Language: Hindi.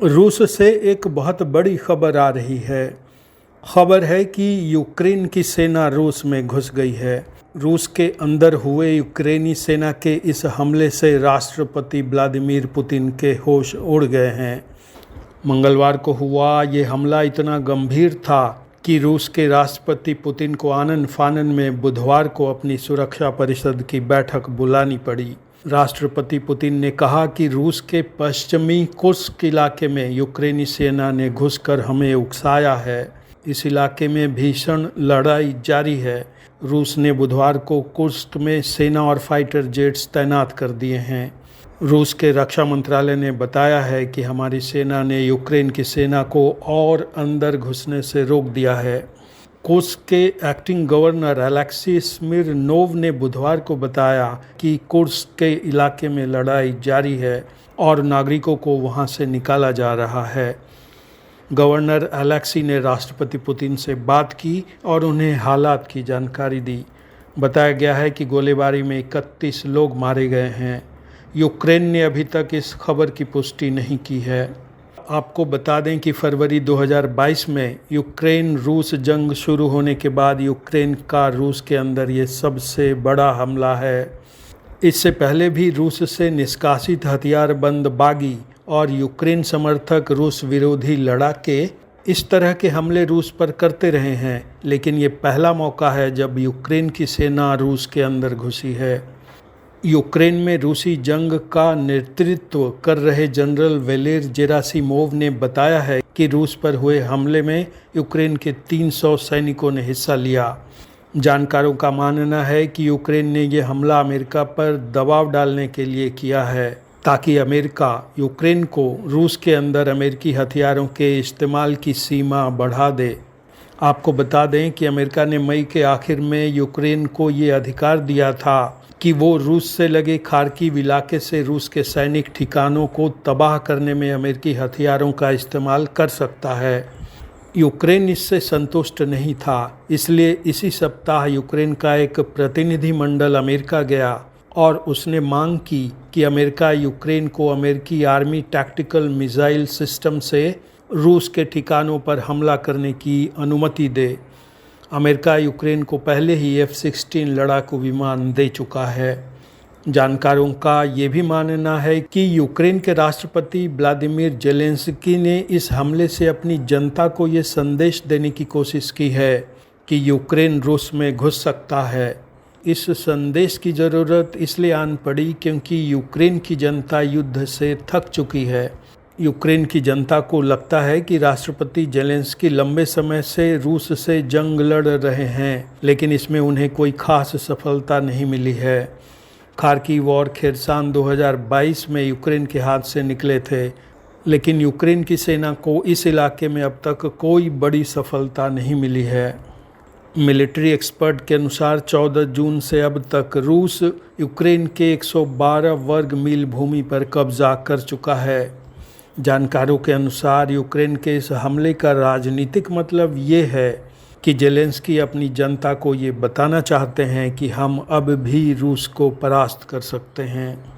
रूस से एक बहुत बड़ी खबर आ रही है। खबर है कि यूक्रेन की सेना रूस में घुस गई है। रूस के अंदर हुए यूक्रेनी सेना के इस हमले से राष्ट्रपति व्लादिमीर पुतिन के होश उड़ गए हैं। मंगलवार को हुआ ये हमला इतना गंभीर था कि रूस के राष्ट्रपति पुतिन को आनन फानन में बुधवार को अपनी सुरक्षा परिषद की बैठक बुलानी पड़ी। राष्ट्रपति पुतिन ने कहा कि रूस के पश्चिमी कुर्स्क इलाके में यूक्रेनी सेना ने घुसकर हमें उकसाया है। इस इलाके में भीषण लड़ाई जारी है। रूस ने बुधवार को कुर्स्क में सेना और फाइटर जेट्स तैनात कर दिए हैं। रूस के रक्षा मंत्रालय ने बताया है कि हमारी सेना ने यूक्रेन की सेना को और अंदर घुसने से रोक दिया है। कुर्स्क के एक्टिंग गवर्नर अलेक्सी स्मिरनोव ने बुधवार को बताया कि कुर्स्क के इलाके में लड़ाई जारी है और नागरिकों को वहां से निकाला जा रहा है। गवर्नर अलेक्सी ने राष्ट्रपति पुतिन से बात की और उन्हें हालात की जानकारी दी। बताया गया है कि गोलीबारी में 31 लोग मारे गए हैं। यूक्रेन ने अभी तक इस खबर की पुष्टि नहीं की है। आपको बता दें कि फरवरी 2022 में यूक्रेन रूस जंग शुरू होने के बाद यूक्रेन का रूस के अंदर ये सबसे बड़ा हमला है। इससे पहले भी रूस से निष्कासित हथियारबंद बागी और यूक्रेन समर्थक रूस विरोधी लड़ाके इस तरह के हमले रूस पर करते रहे हैं, लेकिन ये पहला मौका है जब यूक्रेन की सेना रूस के अंदर घुसी है। यूक्रेन में रूसी जंग का नेतृत्व कर रहे जनरल वेलेर जेरासिमोव ने बताया है कि रूस पर हुए हमले में यूक्रेन के 300 सैनिकों ने हिस्सा लिया। जानकारों का मानना है कि यूक्रेन ने यह हमला अमेरिका पर दबाव डालने के लिए किया है ताकि अमेरिका यूक्रेन को रूस के अंदर अमेरिकी हथियारों के इस्तेमाल की सीमा बढ़ा दे। आपको बता दें कि अमेरिका ने मई के आखिर में यूक्रेन को ये अधिकार दिया था कि वो रूस से लगे खार्किव इलाके से रूस के सैनिक ठिकानों को तबाह करने में अमेरिकी हथियारों का इस्तेमाल कर सकता है। यूक्रेन इससे संतुष्ट नहीं था, इसलिए इसी सप्ताह यूक्रेन का एक प्रतिनिधिमंडल अमेरिका गया और उसने मांग की कि अमेरिका यूक्रेन को अमेरिकी आर्मी टैक्टिकल मिसाइल सिस्टम से रूस के ठिकानों पर हमला करने की अनुमति दे। अमेरिका यूक्रेन को पहले ही F-16 लड़ाकू विमान दे चुका है। जानकारों का ये भी मानना है कि यूक्रेन के राष्ट्रपति व्लादिमीर जेलेंस्की ने इस हमले से अपनी जनता को ये संदेश देने की कोशिश की है कि यूक्रेन रूस में घुस सकता है। इस संदेश की ज़रूरत इसलिए आन पड़ी क्योंकि यूक्रेन की जनता युद्ध से थक चुकी है। यूक्रेन की जनता को लगता है कि राष्ट्रपति जेलेंस्की लंबे समय से रूस से जंग लड़ रहे हैं, लेकिन इसमें उन्हें कोई खास सफलता नहीं मिली है। खार्किव और खेरसान 2022 में यूक्रेन के हाथ से निकले थे, लेकिन यूक्रेन की सेना को इस इलाके में अब तक कोई बड़ी सफलता नहीं मिली है। मिलिट्री एक्सपर्ट के अनुसार 14 जून से अब तक रूस यूक्रेन के 112 वर्ग मील भूमि पर कब्जा कर चुका है। जानकारों के अनुसार यूक्रेन के इस हमले का राजनीतिक मतलब ये है कि जेलेंस्की अपनी जनता को ये बताना चाहते हैं कि हम अब भी रूस को परास्त कर सकते हैं।